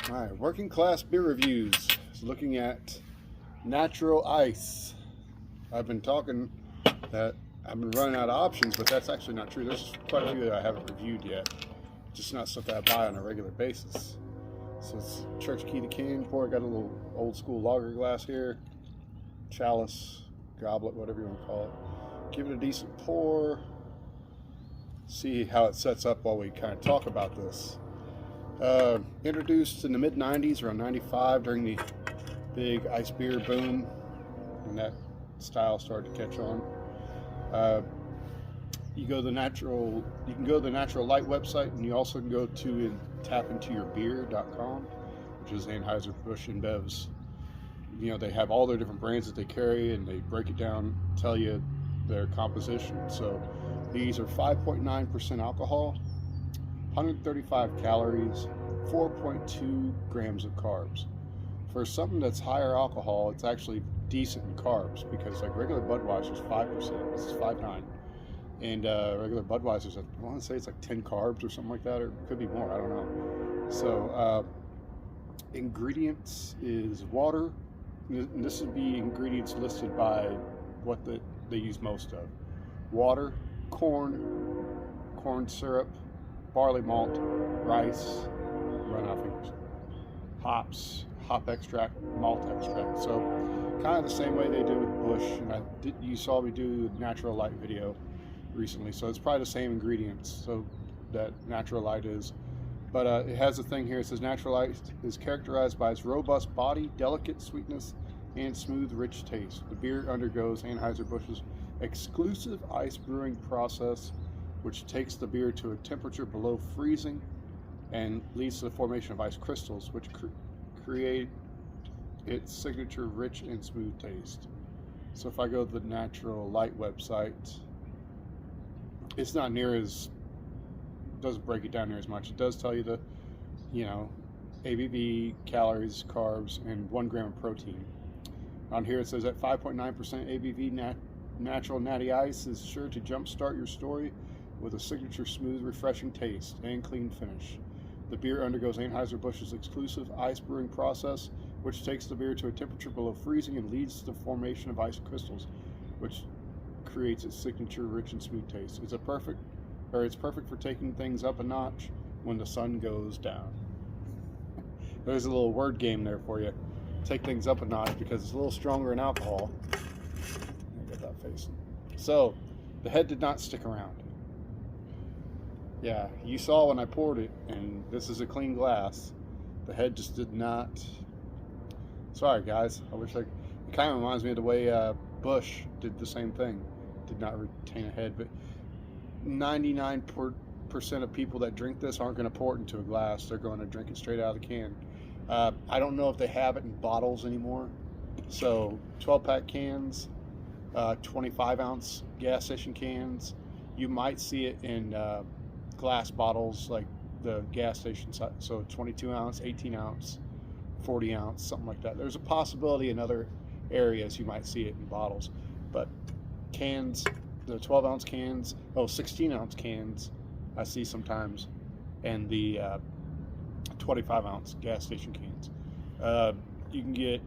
All right, working class beer reviews. Looking at Natural Ice. I've been talking that I've been running out of options, but that's actually not true. There's quite a few that I haven't reviewed yet. Just not stuff that I buy on a regular basis. So it's Church Key to Can pour. I got a little old school lager glass here, chalice, goblet, whatever you want to call it. Give it a decent pour. See how it sets up while we kind of talk about this. Introduced in the mid 90s, around 95, during the big ice beer boom, when that style started to catch on. You can go to the Natural Light website, and you also can go to and tap into your beer.com, which is Anheuser-Busch InBev's. You know, they have all their different brands that they carry, and they break it down, tell you their composition. So these are 5.9% alcohol, 135 calories, 4.2 grams of carbs. For something that's higher alcohol, it's actually decent in carbs, because like regular Budweiser's 5%, this is 5.9, and regular Budweiser's, I want to say it's like 10 carbs or something like that, or it could be more, I don't know. So ingredients is water, and this would be ingredients listed by what they use most of: water, corn syrup, barley malt, rice, run out of fingers, hops, hop extract, malt extract. So kind of the same way they do with Busch, and you saw me do Natural Light video recently, so it's probably the same ingredients, so that Natural Light is. But it has a thing here. It says Natural Light is characterized by its robust body, delicate sweetness, and smooth, rich taste. The beer undergoes Anheuser-Busch's exclusive ice brewing process, which takes the beer to a temperature below freezing and leads to the formation of ice crystals, which create its signature rich and smooth taste. So if I go to the Natural Light website, it's not near as, doesn't break it down near as much. It does tell you the, ABV, calories, carbs, and 1 gram of protein. On here it says at 5.9% ABV, Natural Natty Ice is sure to jumpstart your story with a signature smooth, refreshing taste and clean finish. The beer undergoes Anheuser-Busch's exclusive ice brewing process, which takes the beer to a temperature below freezing and leads to the formation of ice crystals, which creates its signature rich and smooth taste. It's perfect for taking things up a notch when the sun goes down. There's a little word game there for you. Take things up a notch because it's a little stronger in alcohol. I got that facing. So the head did not stick around. Yeah, you saw when I poured it, and this is a clean glass. The head just did not. Sorry guys, it kind of reminds me of the way Busch did the same thing. Did not retain a head, but 99% of people that drink this aren't going to pour it into a glass. They're going to drink it straight out of the can. I don't know if they have it in bottles anymore. So 12-pack cans, 25-ounce gas station cans. You might see it in glass bottles like the gas station size. So 22-ounce, 18-ounce, 40-ounce, something like that. There's a possibility in other areas you might see it in bottles. But cans, the 12-ounce cans, 16-ounce cans I see sometimes, and the 25-ounce gas station cans. You can get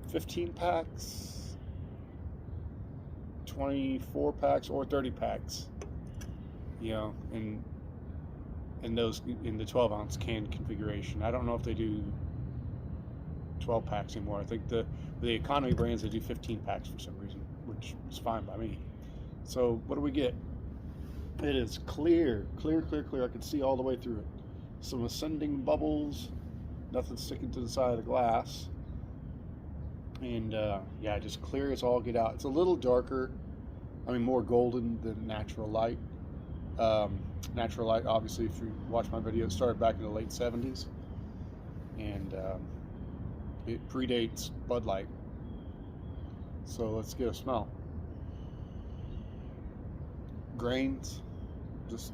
15 packs, 24 packs, or 30 packs, in the 12-ounce can configuration. I don't know if they do 12 packs anymore. I think the economy brands, they do 15 packs for some reason, which is fine by me. So what do we get? It is clear. I can see all the way through it. Some ascending bubbles, nothing sticking to the side of the glass, and just clear as all get out. It's a little darker, more golden than Natural Light. Natural Light, obviously, if you watch my video, it started back in the late 70s, and it predates Bud Light. So let's get a smell. Grains, it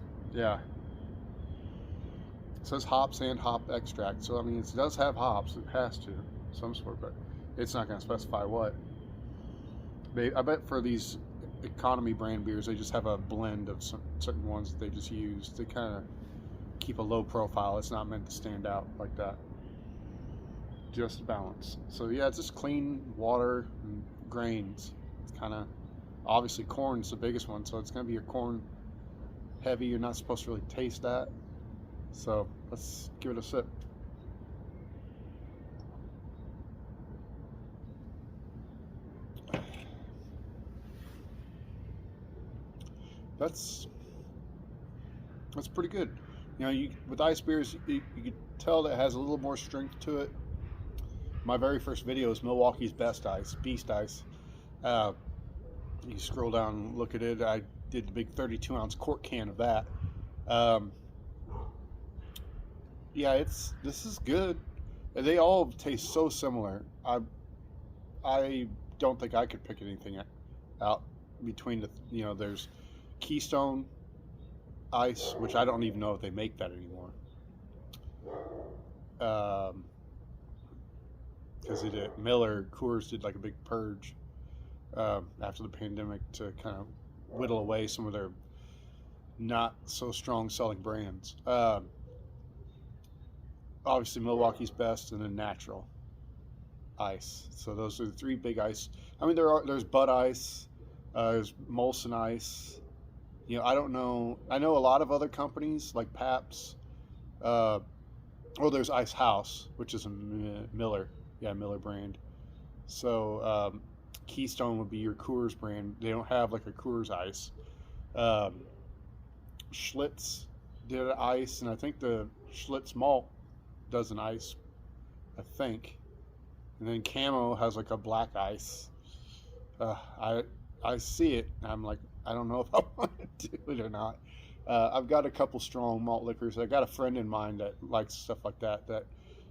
says hops and hop extract. So it does have hops. It has to, some sort, but it's not going to specify what. I bet for these economy brand beers, they just have a blend of some certain ones that they just use. They kind of keep a low profile. It's not meant to stand out like that. Just balance. So yeah, it's just clean water and grains. It's kind of, obviously corn's the biggest one, so it's going to be your corn heavy. You're not supposed to really taste that. So let's give it a sip. That's pretty good. You know, with ice beers, you can tell that it has a little more strength to it. My very first video is Milwaukee's Best Ice, Beast Ice. You scroll down and look at it. I did the big 32-ounce quart can of that. Yeah, this is good. They all taste so similar. I don't think I could pick anything out between there's Keystone Ice, which I don't even know if they make that anymore. Because Miller Coors did like a big purge after the pandemic to kind of whittle away some of their not so strong selling brands. Obviously Milwaukee's Best, and then Natural Ice. So those are the three big ice. I mean, there's Bud Ice, there's Molson Ice. You know, I don't know. I know a lot of other companies like Pabst. There's Ice House, which is a Miller brand. So Keystone would be your Coors brand. They don't have like a Coors Ice. Schlitz did an ice, and I think the Schlitz malt does an ice, I think. And then Camo has like a black ice. I see it, and I'm like, I don't know if I want to do it or not. I've got a couple strong malt liquors. I got a friend in mind that likes stuff like that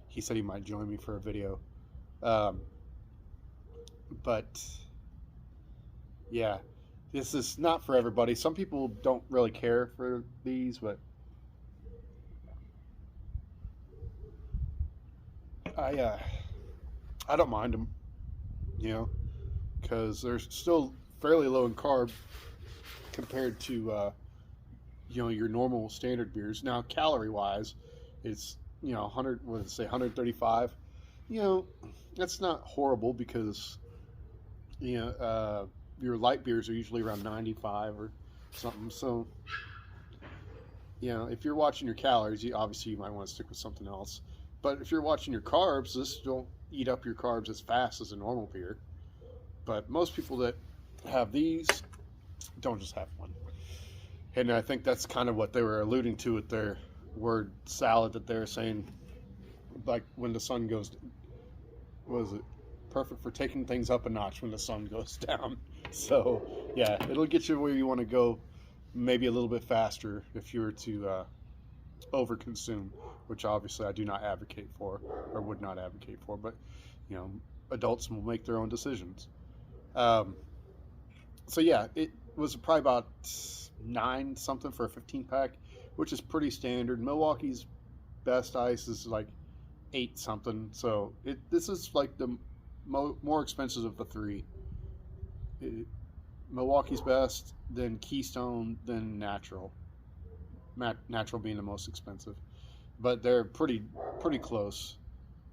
he said he might join me for a video. But yeah, this is not for everybody. Some people don't really care for these, but I don't mind them, because they're still fairly low in carb compared to your normal standard beers. Now, calorie wise, it's 100, what did it say, 135. That's not horrible, because your light beers are usually around 95 or something. So if you're watching your calories, obviously you might want to stick with something else. But if you're watching your carbs, this don't eat up your carbs as fast as a normal beer. But most people that have these don't just have one. And I think that's kind of what they were alluding to with their word salad, that they're saying, like, when the sun goes, was it perfect for taking things up a notch when the sun goes down? So yeah, it'll get you where you want to go, maybe a little bit faster if you were to overconsume, which obviously I do not advocate for, or would not advocate for, but adults will make their own decisions. So yeah, it was probably about 9 something for a 15 pack, which is pretty standard. Milwaukee's Best Ice is like 8 something, so this is like the more expensive of the three. Milwaukee's Best, then Keystone, then Natural. Natural being the most expensive, but they're pretty close.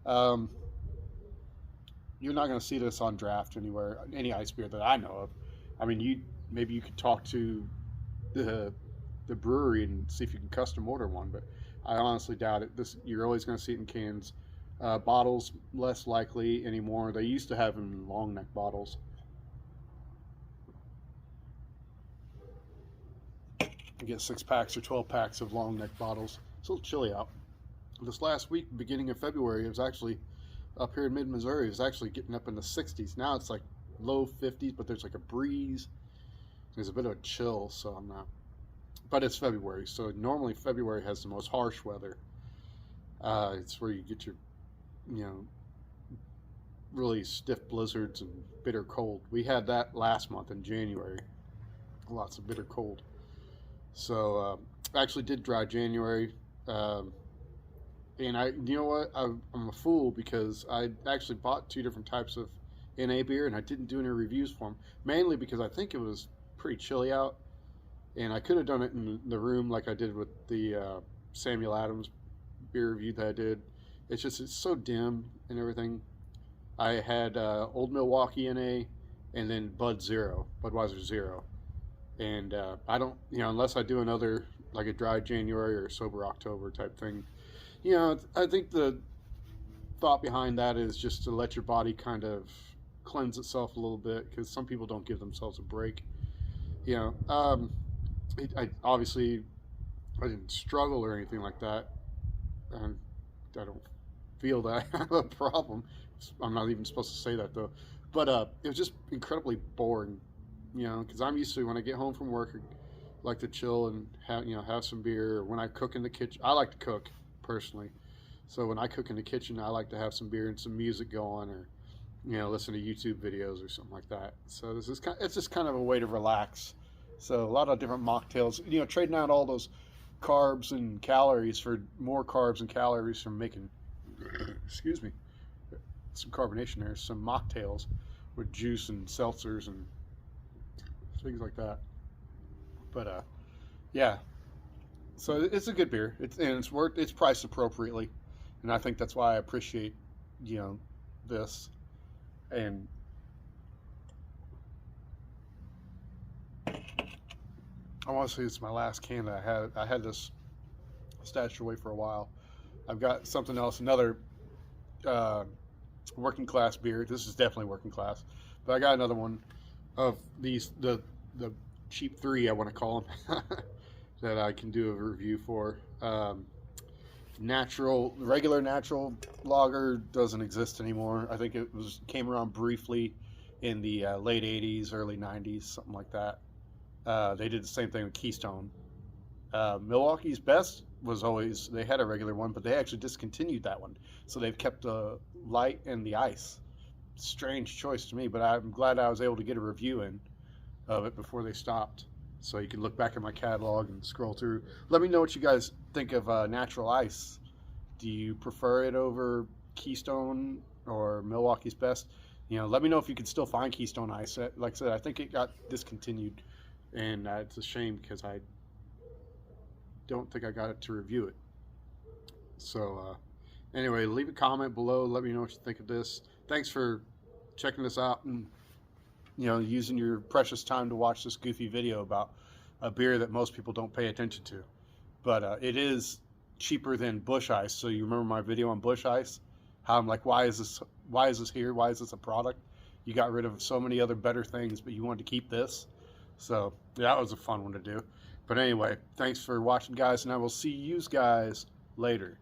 You're not going to see this on draft anywhere, any ice beer that I know of. I mean, maybe you could talk to the brewery and see if you can custom order one, but I honestly doubt it. You're always going to see it in cans. Bottles, less likely anymore. They used to have them in long neck bottles. You get 6 packs or 12 packs of long neck bottles. It's a little chilly out. This last week, beginning of February, it was actually up here in mid-Missouri. It was actually getting up in the 60s. Now it's like low 50s, but there's like a breeze. There's a bit of a chill, so I'm not. But it's February, so normally February has the most harsh weather. It's where you get your, really stiff blizzards and bitter cold. We had that last month in January. Lots of bitter cold. So I actually did dry January, and you know what? I'm a fool, because I actually bought 2 different types of NA beer, and I didn't do any reviews for them, mainly because I think it was pretty chilly out, and I could have done it in the room like I did with the Samuel Adams beer review that I did. It's so dim and everything. I had Old Milwaukee NA and then Budweiser Zero. And I don't, unless I do another, like a dry January or sober October type thing, I think the thought behind that is just to let your body kind of cleanse itself a little bit, because some people don't give themselves a break. You know, I obviously I didn't struggle or anything like that, and I don't feel that I have a problem. I'm not even supposed to say that though, but it was just incredibly boring. Because I'm used to, when I get home from work, I like to chill and have some beer. Or when I cook in the kitchen, I like to cook personally. So when I cook in the kitchen, I like to have some beer and some music going, or listen to YouTube videos or something like that. So it's just kind of a way to relax. So a lot of different mocktails, trading out all those carbs and calories for more carbs and calories from making, excuse me, some carbonation there, some mocktails with juice and seltzers and things like that. But yeah, so it's a good beer. It's priced appropriately, and I think that's why I appreciate this. And I want to say it's my last can that I had. I had this stashed away for a while. I've got something else, another working class beer. This is definitely working class, but I got another one of these the cheap three, I want to call them, that I can do a review for. Regular natural lager doesn't exist anymore. I think it came around briefly in the late 80s, early 90s, something like that. They did the same thing with Keystone. Milwaukee's Best was always, they had a regular one, but they actually discontinued that one. So they've kept the light and the ice. Strange choice to me, but I'm glad I was able to get a review in of it before they stopped. So you can look back at my catalog and scroll through. Let me know what you guys think of natural ice. Do you prefer it over Keystone or Milwaukee's Best? Let me know if you can still find Keystone Ice. Like I said, I think it got discontinued, and it's a shame because I don't think I got it to review it. So anyway, leave a comment below. Let me know what you think of this. Thanks for checking this out and using your precious time to watch this goofy video about a beer that most people don't pay attention to. But it is cheaper than Busch Ice. So you remember my video on Busch Ice? How I'm like, why is this here? Why is this a product? You got rid of so many other better things, but you wanted to keep this. So yeah, that was a fun one to do. But anyway, thanks for watching, guys, and I will see you guys later.